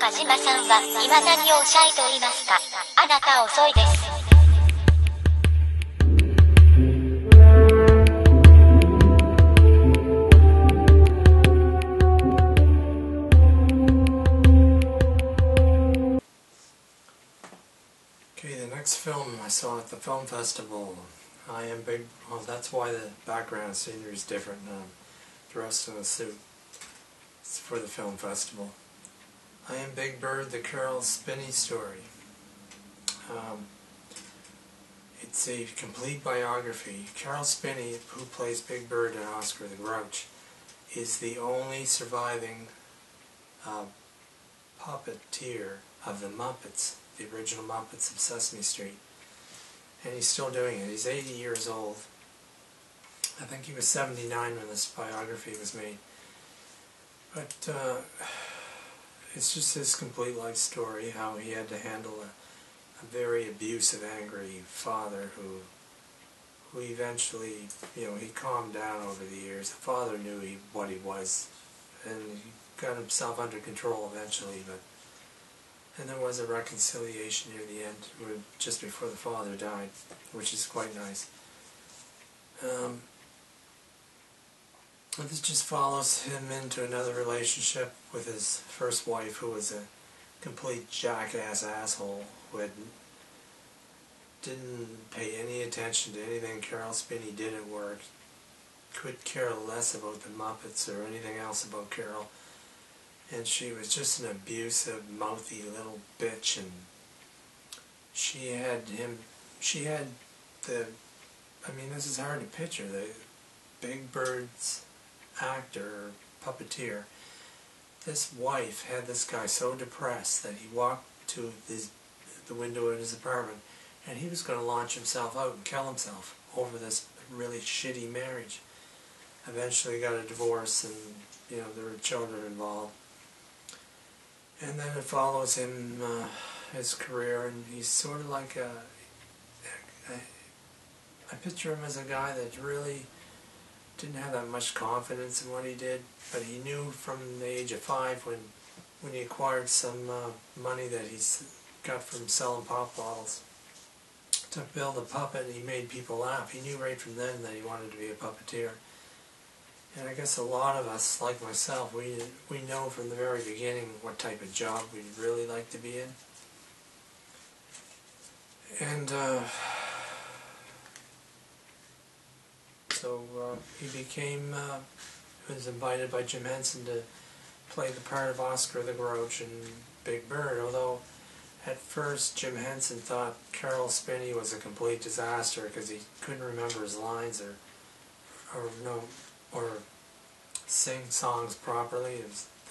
鹿島さんは今何をおっしゃいと言いますか。あなた遅いです。Okay, the next film I saw at the film festival, I Am Big, well that's why the background scenery is different now, dressed in a suit. It's for the film festival. I Am Big Bird, the Caroll Spinney Story. It's a complete biography. Caroll Spinney, who plays Big Bird in Oscar the Grouch, is the only surviving puppeteer of the Muppets, the original Muppets of Sesame Street. And he's still doing it. He's 80 years old. I think he was 79 when this biography was made. But it's just his complete life story, how he had to handle a very abusive, angry father who eventually, he calmed down over the years. The father knew what he was, and he got himself under control eventually, and there was a reconciliation near the end, just before the father died, which is quite nice. This just follows him into another relationship with his first wife, who was a complete jackass asshole, who didn't pay any attention to anything Caroll Spinney did at work, could care less about the Muppets or anything else about Caroll. And she was just an abusive, mouthy little bitch, and she had this is hard to picture, the Big Bird's actor, puppeteer. This wife had this guy so depressed that he walked to the window in his apartment, and he was going to launch himself out and kill himself over this really shitty marriage. Eventually got a divorce, and there were children involved. And then it follows him, his career, and he's sort of like I picture him as a guy that really didn't have that much confidence in what he did, but he knew from the age of 5 when he acquired some money that he got from selling pop bottles to build a puppet, and he made people laugh. He knew right from then that he wanted to be a puppeteer. And I guess a lot of us, like myself, we know from the very beginning what type of job we'd really like to be in. And so he was invited by Jim Henson to play the part of Oscar the Grouch in Big Bird, although at first Jim Henson thought Caroll Spinney was a complete disaster because he couldn't remember his lines or sing songs properly.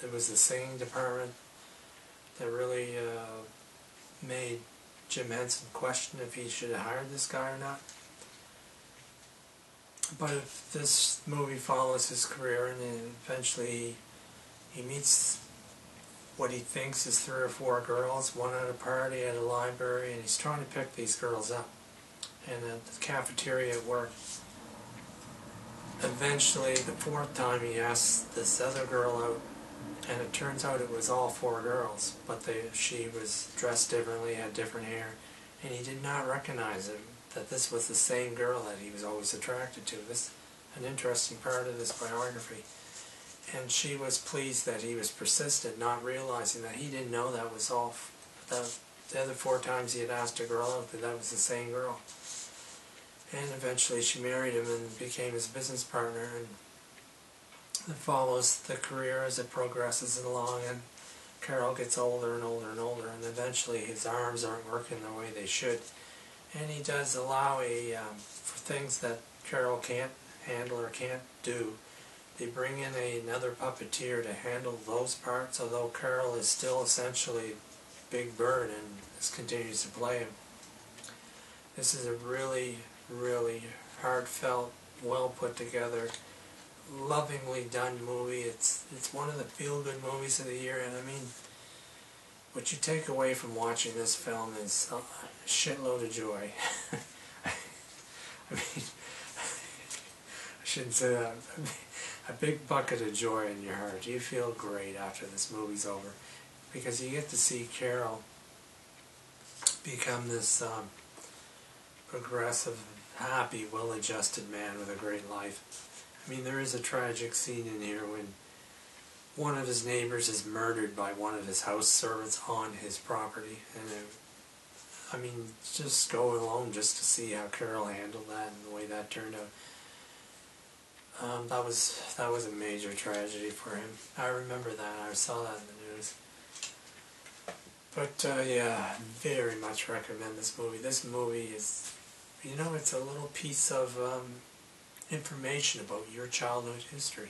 It was the singing department that really made Jim Henson question if he should have hired this guy or not. But this movie follows his career, and eventually he meets what he thinks is 3 or 4 girls, one at a party at a library, and he's trying to pick these girls up. And at the cafeteria at work, eventually, the 4th time, he asks this other girl out, and it turns out it was all 4 girls, but she was dressed differently, had different hair, and he did not recognize that this was the same girl that he was always attracted to. This is an interesting part of this biography. And she was pleased that he was persistent, not realizing that he didn't know that was off. The other 4 times he had asked a girl out, that was the same girl. And eventually she married him and became his business partner, and it follows the career as it progresses along, and Caroll gets older and older and older, and eventually his arms aren't working the way they should. And he does allow for things that Caroll can't handle or can't do, they bring in another puppeteer to handle those parts, although Caroll is still essentially Big Bird and continues to play him. This is a really, really heartfelt, well put together, lovingly done movie. It's one of the feel-good movies of the year, and I mean, what you take away from watching this film is a shitload of joy. I mean, I shouldn't say that. A big bucket of joy in your heart. You feel great after this movie's over. because you get to see Caroll become this progressive, happy, well-adjusted man with a great life. I mean, there is a tragic scene in here when one of his neighbors is murdered by one of his house servants on his property, and I mean, just go alone just to see how Caroll handled that and the way that turned out. That was a major tragedy for him. I remember that. I saw that in the news. But yeah, very much recommend this movie. This movie is, you know, it's a little piece of information about your childhood history.